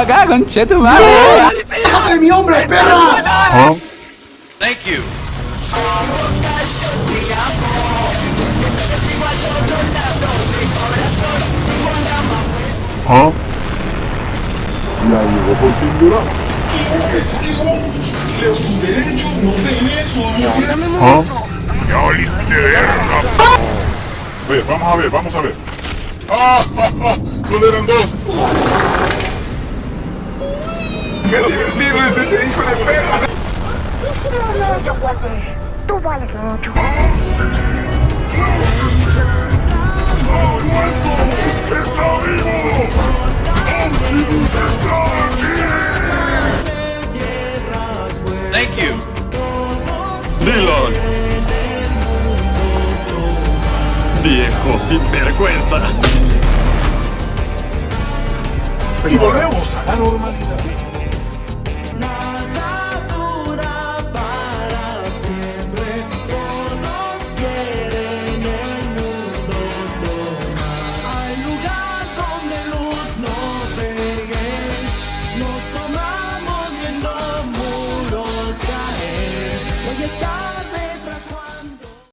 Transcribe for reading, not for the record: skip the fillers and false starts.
para acá, concheto madre. ¡Déjame mi hombre, perra! ¿Ah? Thank you. ¿Ah? La digo por fin dura. Esquivo. Leo tu derecho, no te eso, mujer. ¿Ah? ¡Ya oliste verga! Vamos a ver. ¡Ah! ¡Solo eran dos! ¡Qué divertido es ese hijo de perra! Mucho, cuate. Tú vales mucho. ¡Ha vuelto! ¡Está vivo! ¡Optimus está aquí! Thank you. ¡Dylan! ¡Viejo sinvergüenza! Y volvemos a la normalidad.